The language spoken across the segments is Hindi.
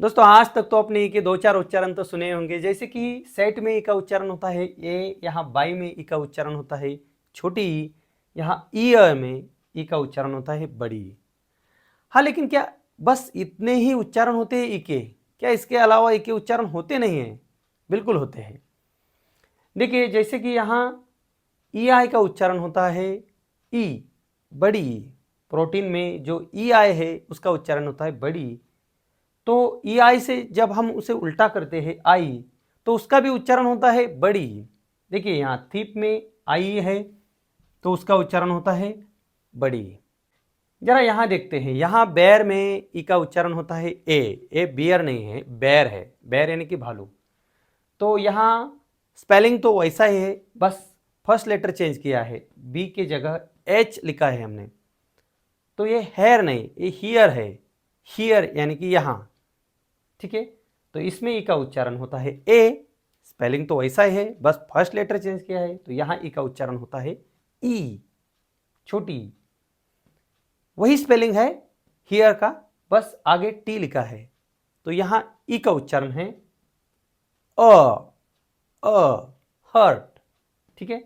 दोस्तों आज तक तो आपने ई के दो चार उच्चारण तो सुने होंगे, जैसे कि सेट में ई का उच्चारण होता है ए, यहाँ बाई में ई का उच्चारण होता है छोटी ई, यहाँ ई में ई का उच्चारण होता है बड़ी ई। हाँ, लेकिन क्या बस इतने ही उच्चारण होते हैं ई के? क्या इसके अलावा ई के उच्चारण होते नहीं हैं? बिल्कुल होते हैं। देखिए, जैसे कि यहाँ ई आई का उच्चारण होता है ई, बड़ी ई। प्रोटीन में जो ई आई है उसका उच्चारण होता है बड़ी ई। तो ई आई से जब हम उसे उल्टा करते हैं आई, तो उसका भी उच्चारण होता है बड़ी ई। देखिए, यहाँ थीप में आई है तो उसका उच्चारण होता है बड़ी ई। जरा यहाँ देखते हैं, यहाँ बैर में ई का उच्चारण होता है ए बियर नहीं है, बैर है, बैर यानी कि भालू। तो यहाँ स्पेलिंग तो वैसा ही है, बस फर्स्ट लेटर चेंज किया है, बी के जगह एच लिखा है हमने। तो ये हेयर नहीं, ये हियर है, हियर यानी कि यहाँ। ठीक है, तो इसमें ई का उच्चारण होता है ए, स्पेलिंग तो वैसा ही है, बस फर्स्ट लेटर चेंज किया है। तो यहाँ ई का उच्चारण होता है ई, छोटी। वही स्पेलिंग है हियर का, बस आगे टी लिखा है। तो यहाँ ई का उच्चारण है अ, हर्ट। ठीक है,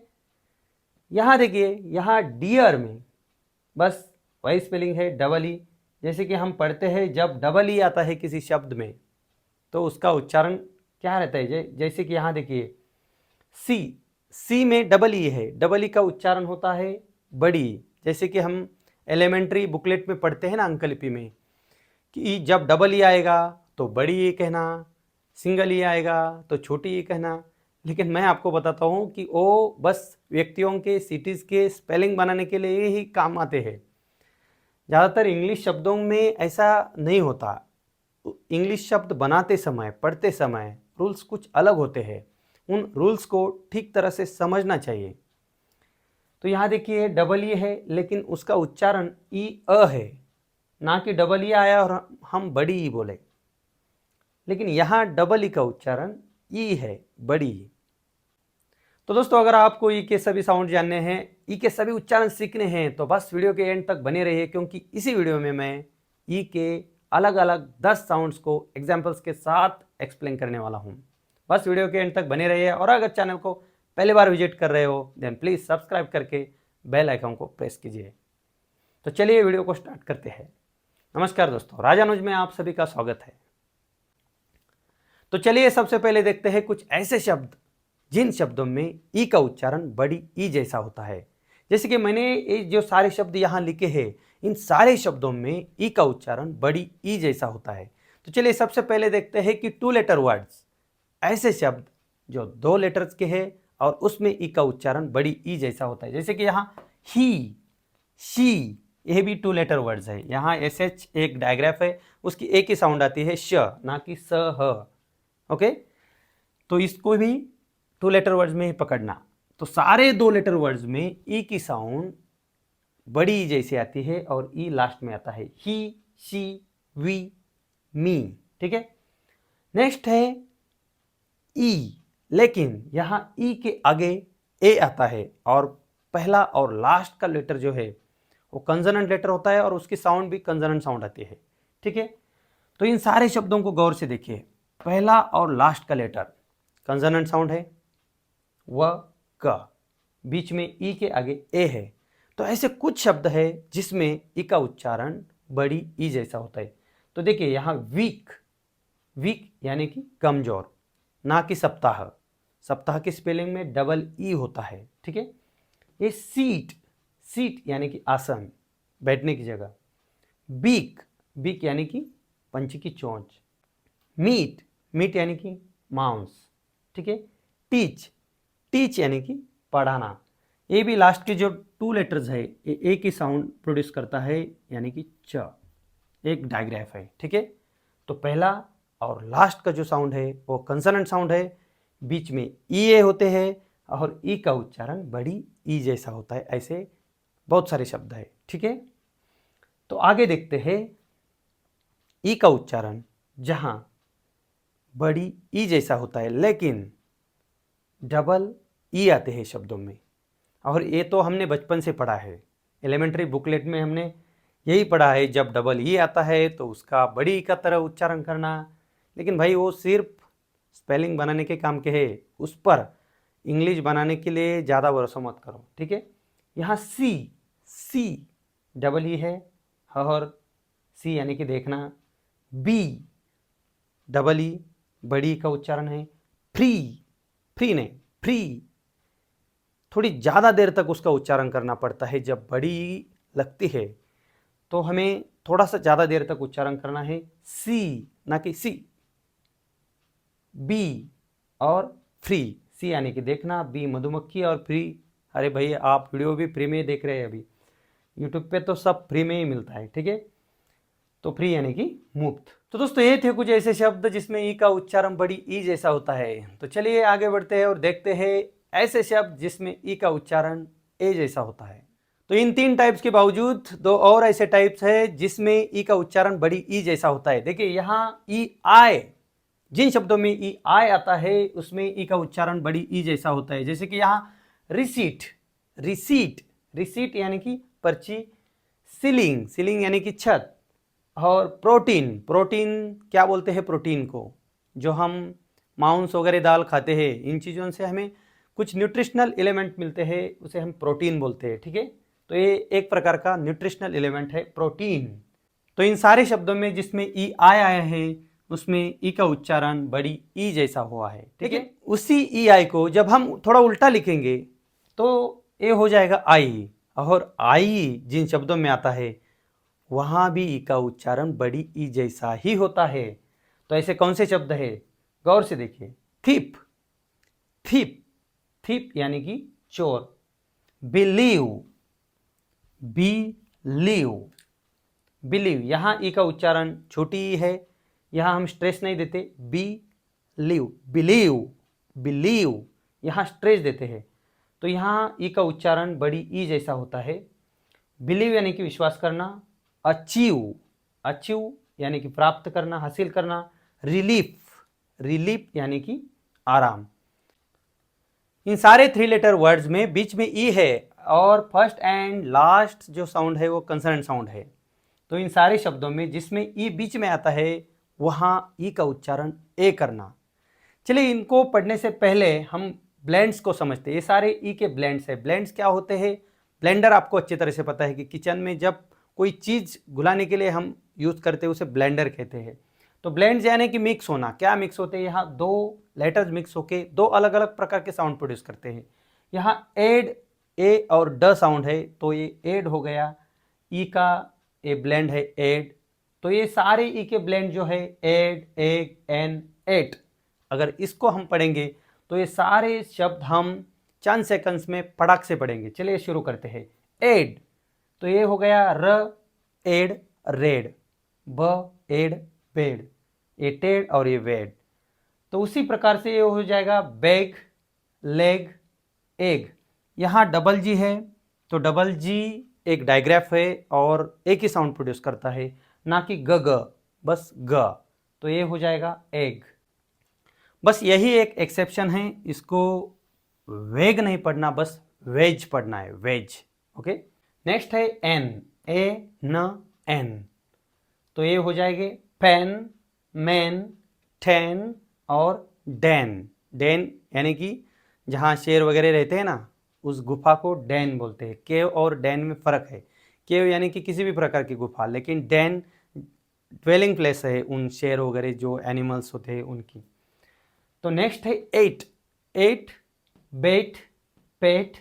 यहाँ देखिए, यहाँ डियर में बस वही स्पेलिंग है डबल ई। जैसे कि हम पढ़ते हैं, जब डबल ई आता है किसी शब्द में तो उसका उच्चारण क्या रहता है? जैसे कि यहाँ देखिए, सी में डबल ई है, डबल ई का उच्चारण होता है बड़ी ई। जैसे कि हम एलिमेंट्री बुकलेट में पढ़ते हैं ना, अंकलिपि में, कि जब डबल ई आएगा तो बड़ी ई कहना, सिंगल ई आएगा तो छोटी ई कहना। लेकिन मैं आपको बताता हूँ कि वो बस व्यक्तियों के, सिटीज़ के स्पेलिंग बनाने के लिए ही काम आते हैं। ज़्यादातर इंग्लिश शब्दों में ऐसा नहीं होता। इंग्लिश शब्द बनाते समय, पढ़ते समय रूल्स कुछ अलग होते हैं। उन रूल्स को ठीक तरह से समझना चाहिए। तो यहाँ देखिए, डबल ई है लेकिन उसका उच्चारण ई अ है, ना कि डबल ई आया और हम बड़ी ई बोले। लेकिन यहाँ डबल ई का उच्चारण ई है, बड़ी ई। तो दोस्तों, अगर आपको ई के सभी साउंड जानने हैं, ई के सभी उच्चारण सीखने हैं, तो बस वीडियो के एंड तक बने रहिए, क्योंकि इसी वीडियो में मैं ई के अलग अलग 10 साउंड्स को एग्जाम्पल्स के साथ एक्सप्लेन करने वाला हूँ। बस वीडियो के एंड तक बने रहिए, और अगर चैनल को पहली बार विजिट कर रहे हो देन प्लीज़ सब्सक्राइब करके बेल आइकन को प्रेस कीजिए। तो चलिए वीडियो को स्टार्ट करते हैं। नमस्कार दोस्तों, राजानुज में आप सभी का स्वागत है। तो चलिए सबसे पहले देखते हैं कुछ ऐसे शब्द जिन शब्दों में ई का उच्चारण बड़ी ई जैसा होता है। जैसे कि मैंने ये जो सारे शब्द यहाँ लिखे हैं, इन सारे शब्दों में ई का उच्चारण बड़ी ई जैसा होता है। तो चलिए सबसे पहले देखते हैं कि 2 लेटर वर्ड्स, ऐसे शब्द जो 2 लेटर्स के हैं और उसमें ई का उच्चारण बड़ी ई जैसा होता है। जैसे कि यहाँ ही, शी, ये भी 2 लेटर वर्ड्स है। यहाँ एस एच एक डायग्राफ है, उसकी एक ही साउंड आती है श, ना कि स ह। ओके, तो इसको भी 2 लेटर वर्ड्स में ही पकड़ना। तो सारे 2 लेटर वर्ड्स में ई की साउंड बड़ी ई जैसी आती है और ई लास्ट में आता है। ही, शी, वी, मी। ठीक है, नेक्स्ट है ई, लेकिन यहाँ ई के आगे ए आता है और पहला और लास्ट का लेटर जो है वो कंसोनेंट लेटर होता है और उसकी साउंड भी कंसोनेंट साउंड आती है। ठीक है, तो इन सारे शब्दों को गौर से देखिए, पहला और लास्ट का लेटर कंसोनेंट साउंड है, व, क, बीच में ई के आगे ए है। तो ऐसे कुछ शब्द है जिसमें ई का उच्चारण बड़ी ई जैसा होता है। तो देखिए, यहाँ वीक, वीक यानी कि कमजोर, ना कि सप्ताह। सप्ताह की स्पेलिंग में डबल ई होता है। ठीक है, ये सीट, सीट यानी कि आसन, बैठने की जगह। बीक, बीक यानी कि पंछी की चोंच। मीट, मीट यानी कि मांस। ठीक है, टीच, टीच यानी कि पढ़ाना। ये भी लास्ट के जो 2 लेटर्स है, ये एक ही साउंड प्रोड्यूस करता है, यानी कि च, एक डायग्राफ है। ठीक है, तो पहला और लास्ट का जो साउंड है वो कंसोनेंट साउंड है, बीच में ई ए होते हैं और ई का उच्चारण बड़ी ई जैसा होता है। ऐसे बहुत सारे शब्द है। ठीक है, तो आगे देखते हैं ई का उच्चारण जहां बड़ी ई जैसा होता है लेकिन डबल ई आते हैं शब्दों में। और ये तो हमने बचपन से पढ़ा है, एलिमेंट्री बुकलेट में हमने यही पढ़ा है, जब डबल ई आता है तो उसका बड़ी ई का तरह उच्चारण करना, लेकिन भाई वो सिर्फ स्पेलिंग बनाने के काम के है, उस पर इंग्लिश बनाने के लिए ज़्यादा भरोसा मत करो, ठीक है। यहाँ सी डबल ई है और सी यानी कि देखना, बी डबल ई बड़ी का उच्चारण है, फ्री नहीं फ्री, थोड़ी ज़्यादा देर तक उसका उच्चारण करना पड़ता है। जब बड़ी लगती है तो हमें थोड़ा सा ज़्यादा देर तक उच्चारण करना है, सी ना कि सी। बी और फ्री, सी यानी कि देखना, बी मधुमक्खी और फ्री, अरे भाई आप वीडियो भी फ्री में देख रहे हैं अभी, यूट्यूब पे तो सब फ्री में ही मिलता है, ठीक है। तो फ्री यानी कि मुफ्त। तो दोस्तों ये थे कुछ ऐसे शब्द जिसमें ई का उच्चारण बड़ी ई जैसा होता है। तो चलिए आगे बढ़ते हैं और देखते हैं ऐसे शब्द जिसमें ई का उच्चारण ए जैसा होता है। तो इन 3 टाइप्स के बावजूद 2 और ऐसे टाइप्स है जिसमें ई का उच्चारण बड़ी ई जैसा होता है। देखिए यहाँ ई आय, जिन शब्दों में ई आय आता है उसमें ई का उच्चारण बड़ी ई जैसा होता है। जैसे कि यहाँ रिसीट यानी कि पर्ची, सीलिंग यानी कि छत, और प्रोटीन क्या बोलते हैं प्रोटीन को, जो हम मांस वगैरह दाल खाते हैं, इन चीज़ों से हमें कुछ न्यूट्रिशनल एलिमेंट मिलते हैं, उसे हम प्रोटीन बोलते हैं, ठीक है। तो ये एक प्रकार का न्यूट्रिशनल एलिमेंट है प्रोटीन। तो इन सारे शब्दों में जिसमें ई आया है उसमें ई का उच्चारण बड़ी ई जैसा हुआ है, ठीक है। उसी ई आई को जब हम थोड़ा उल्टा लिखेंगे तो ये हो जाएगा आई, और आई जिन शब्दों में आता है वहाँ भी ई का उच्चारण बड़ी ई जैसा ही होता है। तो ऐसे कौन से शब्द है, गौर से देखिए। थीप यानी कि चोर, बिलीव यहाँ ई का उच्चारण छोटी ई है, यहाँ हम स्ट्रेस नहीं देते, बिलीव यहाँ स्ट्रेस देते हैं, तो यहाँ ई का उच्चारण बड़ी ई जैसा होता है। बिलीव यानी कि विश्वास करना, अचीव यानी कि प्राप्त करना, हासिल करना, रिलीफ यानी कि आराम। इन सारे 3 लेटर वर्ड्स में बीच में ई है और फर्स्ट एंड लास्ट जो साउंड है वो कंसोनेंट साउंड है। तो इन सारे शब्दों में जिसमें ई बीच में आता है वहाँ ई का उच्चारण ए करना। चलिए इनको पढ़ने से पहले हम ब्लेंड्स को समझते हैं। ये सारे ई के ब्लेंड्स है। ब्लेंड्स क्या होते हैं, ब्लेंडर आपको अच्छी तरह से पता है कि किचन में जब कोई चीज़ घुलाने के लिए हम यूज़ करते हैं उसे ब्लेंडर कहते हैं। तो ब्लेंड्स यानी कि मिक्स होना, क्या मिक्स होते हैं, यहाँ 2 लेटर्स मिक्स होके 2 अलग अलग प्रकार के साउंड प्रोड्यूस करते हैं। यहाँ एड, ए और ड साउंड है तो ये एड हो गया, ई का ए ब्लेंड है एड। तो ये सारे ई के ब्लेंड जो है एड, एग, एन, एट, अगर इसको हम पढ़ेंगे तो ये सारे शब्द हम चंद सेकंड्स में फटाक से पढ़ेंगे। चलिए शुरू करते हैं। एड, तो ये हो गया र एड रेड, ब एड बेड, ये टेड और ये वेड। तो उसी प्रकार से ये हो जाएगा बैग, लेग, एग। यहाँ डबल जी है तो डबल जी एक डायग्राफ है और एक ही साउंड प्रोड्यूस करता है, ना कि ग ग, बस ग। तो ये हो जाएगा एग। बस यही एक एक्सेप्शन है, इसको वेग नहीं पढ़ना, बस वेज पढ़ना है, वेज। ओके। नेक्स्ट है एन, ए न एन, तो ये हो जाएंगे पेन, मैन, ठैन और डैन। डैन यानी कि जहाँ शेर वगैरह रहते हैं ना, उस गुफा को डैन बोलते हैं। केव और डैन में फ़र्क है। केव यानी कि किसी भी प्रकार की गुफा, लेकिन डैन ड्वेलिंग प्लेस है उन शेर वगैरह जो एनिमल्स होते हैं उनकी। तो नेक्स्ट है एट, एट, बेट, पेट,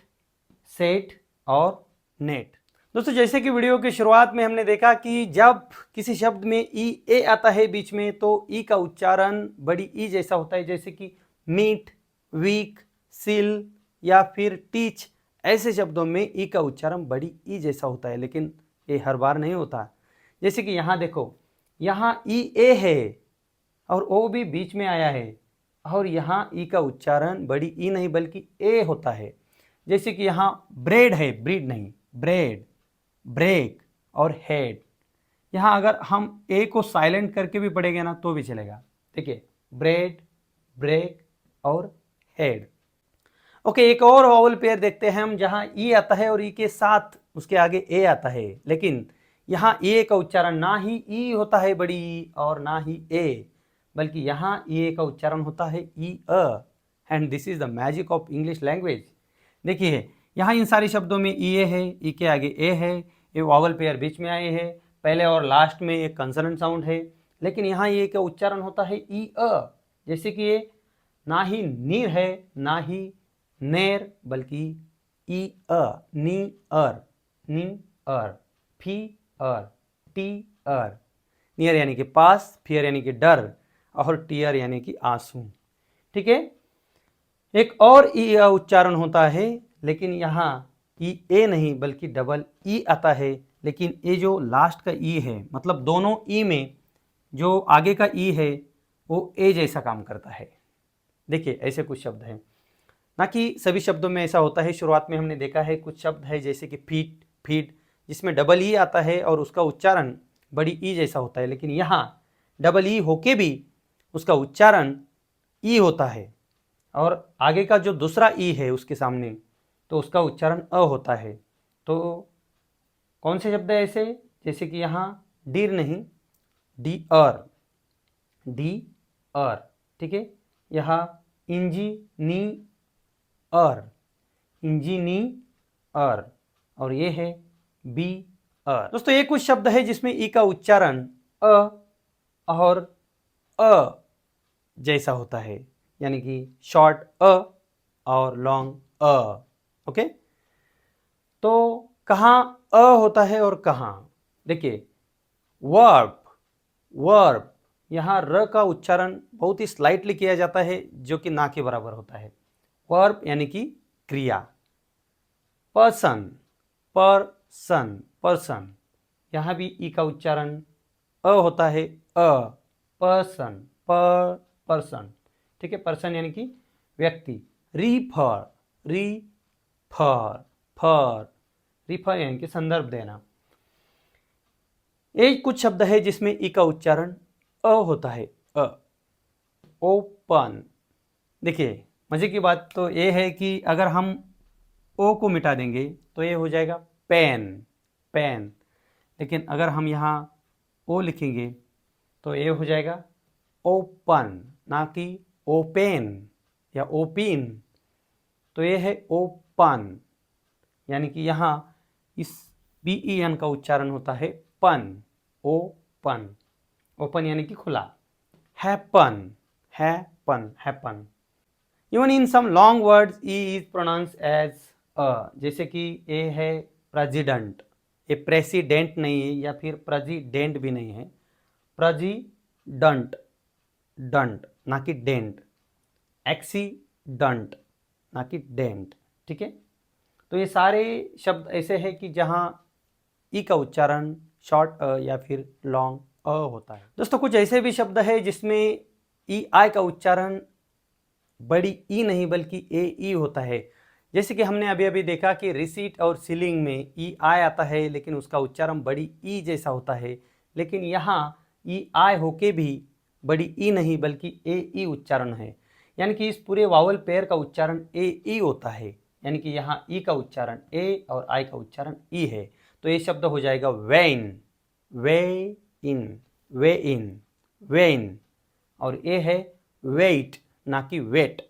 सेट और नेट। दोस्तों जैसे कि वीडियो की शुरुआत में हमने देखा कि जब किसी शब्द में ई ए आता है बीच में तो ई का उच्चारण बड़ी ई जैसा होता है, जैसे कि मीट, वीक, सिल या फिर टीच। ऐसे शब्दों में ई का उच्चारण बड़ी ई जैसा होता है, लेकिन ये हर बार नहीं होता। जैसे कि यहाँ देखो, यहाँ ई ए है और ओ भी बीच में आया है और यहाँ ई का उच्चारण बड़ी ई नहीं बल्कि ए होता है। जैसे कि यहाँ ब्रेड है, ब्रीड नहीं, ब्रेड, ब्रेक और हेड। यहाँ अगर हम ए को साइलेंट करके भी पढ़ेंगे ना तो भी चलेगा। देखिए ब्रेड, ब्रेक और हेड। ओके, एक और वावल पेयर देखते हैं हम, जहाँ ई आता है और ई के साथ उसके आगे ए आता है, लेकिन यहाँ ए का उच्चारण ना ही ई होता है बड़ी और ना ही ए, बल्कि यहाँ ई का उच्चारण होता है ई अ, and this is the magic of English language. देखिए यहाँ इन सारे शब्दों में ई है, ई के आगे ए है, ये वॉवल पेयर बीच में आए हैं, पहले और लास्ट में एक कंसोनेंट साउंड है, लेकिन यहाँ ये का उच्चारण होता है ई अ। जैसे कि ये ना ही नीर है ना ही नेर, बल्कि ई अ, नी अर, नी अर, फी अर, टी अर। नियर यानी कि पास, फियर यानी कि डर, और टीयर यानी कि आंसू। ठीक है। एक और ई उच्चारण होता है, लेकिन यहाँ ई ए नहीं बल्कि डबल ई आता है, लेकिन ये जो लास्ट का ई है, मतलब दोनों ई में जो आगे का ई है वो ए जैसा काम करता है। देखिए ऐसे कुछ शब्द हैं, ना कि सभी शब्दों में ऐसा होता है। शुरुआत में हमने देखा है कुछ शब्द है जैसे कि फीट, फीड, जिसमें डबल ई आता है और उसका उच्चारण बड़ी ई जैसा होता है, लेकिन यहाँ डबल ई होके भी उसका उच्चारण ई होता है, और आगे का जो दूसरा ई है उसके सामने, तो उसका उच्चारण अ होता है। तो कौन से शब्द है ऐसे, जैसे कि यहाँ डीर नहीं, डी अर, डी अर। ठीक है। यहाँ इंजी नी अर, इंजी नी अर, और ये है बी अर। दोस्तों ये कुछ शब्द है जिसमें ई का उच्चारण अ और अ जैसा होता है, यानी कि शॉर्ट अ और लॉन्ग अ। ओके। तो कहाँ अ होता है और कहाँ, देखिए वर्ब, वर्ब यहाँ र का उच्चारण बहुत ही स्लाइटली किया जाता है, जो कि ना के बराबर होता है। वर्ब यानी कि क्रिया। पर्सन, पर्सन, पर्सन, यहाँ भी ई का उच्चारण अ होता है, अ, पर्सन, पर्सन। ठीक है। पर्सन यानी कि व्यक्ति। रीफर, रीफर, फर, रिफर यानी कि संदर्भ देना। ये कुछ शब्द है जिसमें ई का उच्चारण अ होता है, अ। ओपन, देखिए मजे की बात तो ये है कि अगर हम ओ को मिटा देंगे तो ये हो जाएगा पेन, पेन, लेकिन अगर हम यहाँ ओ लिखेंगे तो ये हो जाएगा ओपन, ना कि ओपेन या ओपिन। तो ये है ओपन, यानी कि यहाँ इस बी ई एन का उच्चारण होता है पन, ओपन, ओपन यानी कि खुला। Happen, happen, happen. Even in some long words E is pronounce as A, जैसे कि ए है प्रेसिडेंट, ये प्रेसिडेंट नहीं है या फिर प्रेसिडेंट भी नहीं है, प्रेसिडेंट, डंट ना कि डेंट, एक्सीडेंट ना कि डेंट। ठीक है। तो ये सारे शब्द ऐसे हैं कि जहाँ ई का उच्चारण शॉर्ट अ या फिर लॉन्ग अ होता है। दोस्तों कुछ ऐसे भी शब्द है जिसमें ई आई का उच्चारण बड़ी ई नहीं बल्कि ए ई होता है। जैसे कि हमने अभी अभी देखा कि रिसीट और सीलिंग में ई आई आता है, लेकिन उसका उच्चारण बड़ी ई जैसा होता है, लेकिन यहाँ ई आई होके भी बड़ी ई नहीं बल्कि ए ई उच्चारण है, यानी कि इस पूरे वावल पेयर का उच्चारण ए ई होता है, यानी कि यहाँ ई का उच्चारण ए और आई का उच्चारण ई है। तो ये शब्द हो जाएगा when, way in, way in, when, और ये है वेट ना कि wait,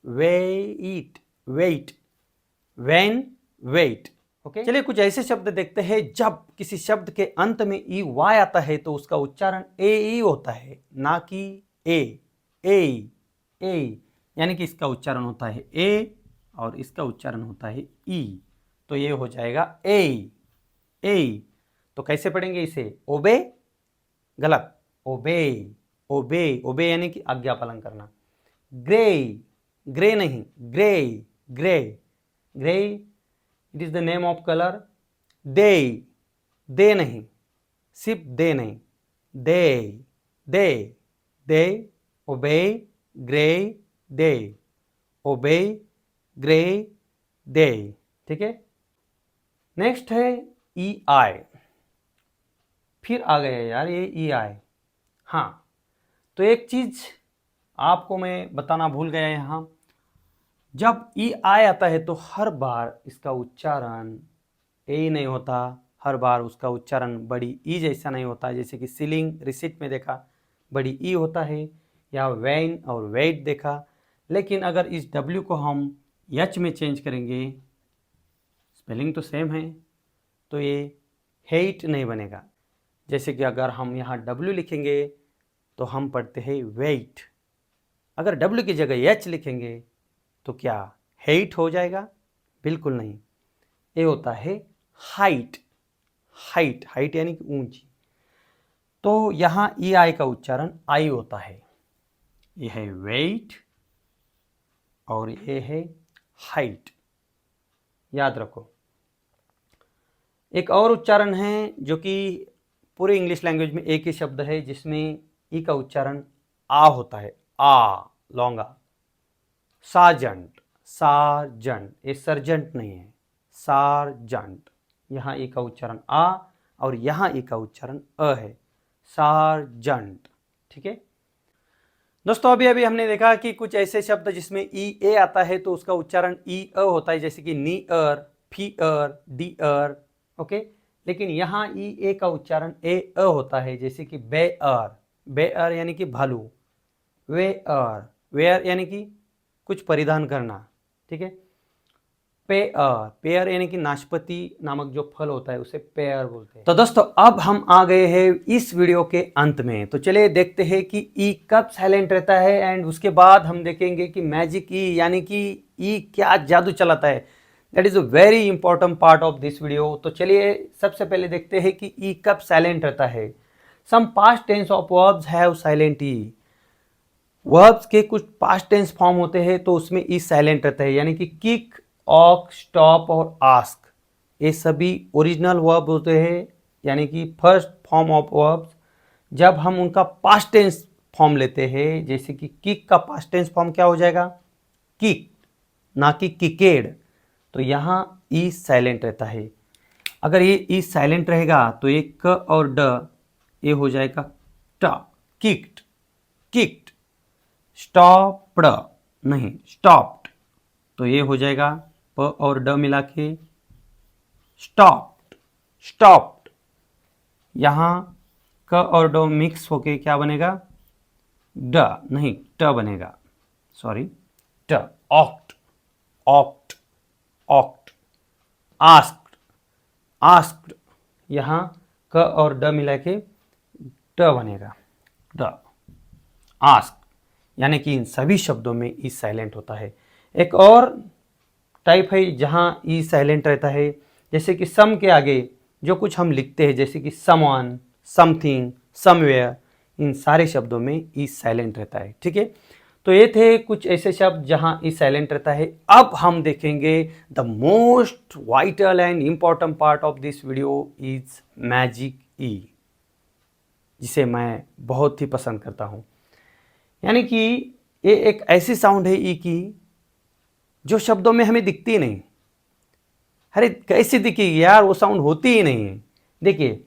wait, wait, when, wait. Okay. चलिए कुछ ऐसे शब्द देखते हैं जब किसी शब्द के अंत में ई वाई आता है तो उसका उच्चारण ए ई होता है, ना कि ए, ए, ए, यानी कि इसका उच्चारण होता है ए और इसका उच्चारण होता है ई। तो ये हो जाएगा ए, ए। तो कैसे पढ़ेंगे इसे, ओबे, गलत, ओबे, ओबे, ओबे यानी कि आज्ञा पालन करना। ग्रे, ग्रे नहीं, grey, grey, grey, it is the name of colour. They नहीं, सिर्फ दे नहीं, दे, दे, दे, ओबे, ग्रे, दे, ओबे, ग्रे, दे। ठीक है। नेक्स्ट है ई आई, फिर आ गया यार ये ई आई। हाँ, तो एक चीज आपको मैं बताना भूल गया यहाँ, जब ई आई आता है तो हर बार इसका उच्चारण ए नहीं होता, हर बार उसका उच्चारण बड़ी ई जैसा नहीं होता। जैसे कि सीलिंग, रिसीट में देखा बड़ी ई होता है, या वैन और वेट देखा, लेकिन अगर इस W को हम H में चेंज करेंगे, स्पेलिंग तो सेम है, तो ये हेट नहीं बनेगा। जैसे कि अगर हम यहाँ W लिखेंगे तो हम पढ़ते हैं वेट, अगर W की जगह H लिखेंगे तो क्या हेट हो जाएगा? बिल्कुल नहीं, ये होता है हाइट। हाइट, हाइट यानी कि ऊंची। तो यहाँ EI का उच्चारण आई होता है। यह है वेट और ये है हाइट, याद रखो। एक और उच्चारण है जो कि पूरे इंग्लिश लैंग्वेज में एक ही शब्द है जिसमें ई का उच्चारण आ होता है, आ, लॉन्गा। सार्जेंट, सार्जेंट, ये सर्जेंट नहीं है, सार्जेंट। यहाँ ई का उच्चारण आ और यहाँ ई का उच्चारण अ है, सार्जेंट। ठीक है दोस्तों, अभी अभी हमने देखा कि कुछ ऐसे शब्द जिसमें ई ए आता है तो उसका उच्चारण ई अ होता है, जैसे कि नीअर, फीअर, डीअर। ओके, लेकिन यहाँ ई ए का उच्चारण ए अ होता है, जैसे कि बेअर, बेअर यानी कि भालू, वेअर, वेयर यानी कि कुछ परिधान करना। ठीक है, पेयर, पेयर यानी कि नाशपाती नामक जो फल होता है उसे पेयर बोलते हैं। तो दोस्तों अब हम आ गए हैं इस वीडियो के अंत में, तो चलिए देखते हैं कि ई कब साइलेंट रहता है, एंड उसके बाद हम देखेंगे कि मैजिक ई यानी कि ई क्या जादू चलाता है। That is a very important part of this video. तो चलिए सबसे पहले देखते हैं कि ई कब साइलेंट रहता है। Some past tense of verbs have silent E. Verbs के कुछ पास्ट टेंस फॉर्म होते हैं तो उसमें ई साइलेंट रहता है, यानी कि किक, ऑक, स्टॉप और आस्क, ये सभी ओरिजिनल वर्ब होते हैं, यानी कि फर्स्ट फॉर्म ऑफ वर्ब्स। जब हम उनका पास्ट टेंस फॉर्म लेते हैं, जैसे कि किक का पास्ट टेंस फॉर्म क्या हो जाएगा? किक, ना कि किकेड, तो यहाँ ई साइलेंट रहता है। अगर ये ई साइलेंट रहेगा तो ये क और ड ये हो जाएगा ट, किक्ड, किक्ड। स्टॉप्ड नहीं, स्टॉप्ड, तो ये हो जाएगा प और ड मिला के स्टॉप्ड, स्टॉप्ड। यहाँ क और ड मिक्स होके क्या बनेगा? ड नहीं, ट बनेगा, सॉरी, ट, oct, oct, oct. Asked, asked, यहाँ क और ड मिला के ट बनेगा, ड, आस्क। यानी कि इन सभी शब्दों में ई साइलेंट होता है। एक और टाइप है जहाँ ई साइलेंट रहता है, जैसे कि सम के आगे जो कुछ हम लिखते हैं, जैसे कि समवन, समथिंग, समवेयर, इन सारे शब्दों में ई साइलेंट रहता है। ठीक है, तो ये थे कुछ ऐसे शब्द जहाँ ई साइलेंट रहता है। अब हम देखेंगे the most vital and important part of this video is magic e, जिसे मैं बहुत ही पसंद करता हूँ। यानी कि ये एक ऐसी साउंड है ई की जो शब्दों में हमें दिखती नहीं। अरे कैसे दिखेगी यार, वो साउंड होती ही नहीं है। देखिए,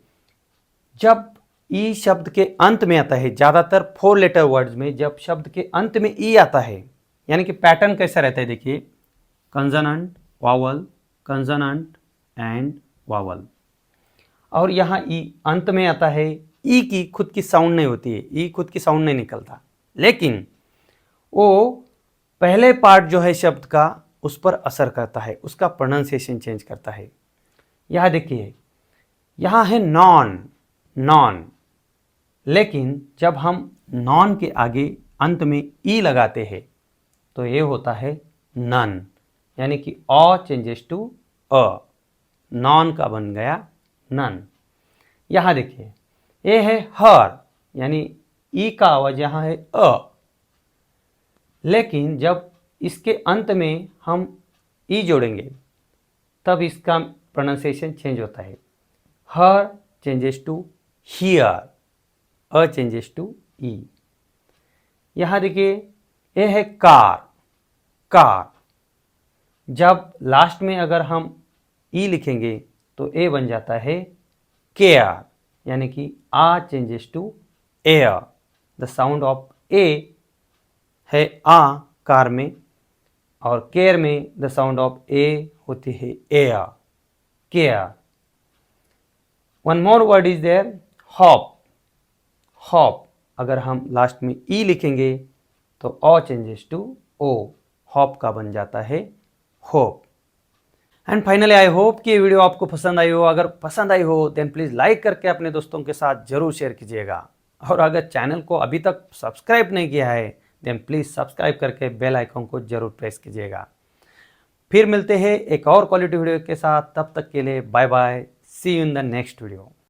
जब ई शब्द के अंत में आता है, ज़्यादातर 4 लेटर वर्ड्स में जब शब्द के अंत में ई आता है, यानी कि पैटर्न कैसा रहता है, देखिए, consonant, vowel, consonant and vowel, और यहाँ ई अंत में आता है। ई की खुद की साउंड नहीं होती है, ई खुद की साउंड नहीं निकलता, लेकिन वो पहले पार्ट जो है शब्द का उस पर असर करता है, उसका प्रोनाउंसिएशन चेंज करता है। यहाँ देखिए, यहाँ है नॉन, नॉन, लेकिन जब हम नॉन के आगे अंत में ई लगाते हैं तो ये होता है नन, यानी कि अ चेंजेस टू अ, नॉन का बन गया नन। यहाँ देखिए, ये है हर, यानी ई का आवाज यहाँ है अ, लेकिन जब इसके अंत में हम ई जोड़ेंगे तब इसका प्रोनाउंसिएशन चेंज होता है। Her changes to here, a changes to e. यहाँ देखिए, ये है कार, कार, जब लास्ट में अगर हम ई लिखेंगे तो ए बन जाता है केयर, यानी कि आ changes to air. The sound of a है आ कार में, और केयर में द साउंड ऑफ ए होती है air, care. One more word is there, hop, hop, अगर हम लास्ट में ई लिखेंगे तो O changes to O, hope का बन जाता है hope. And finally I hope कि ये वीडियो आपको पसंद आई हो। अगर पसंद आई हो देन प्लीज़ लाइक करके अपने दोस्तों के साथ जरूर शेयर कीजिएगा। और अगर चैनल को अभी तक सब्सक्राइब नहीं किया है देन प्लीज़ सब्सक्राइब करके बेल आइकन को जरूर प्रेस कीजिएगा। फिर मिलते हैं एक और क्वालिटी वीडियो के साथ, तब तक के लिए bye bye, see you in the next video.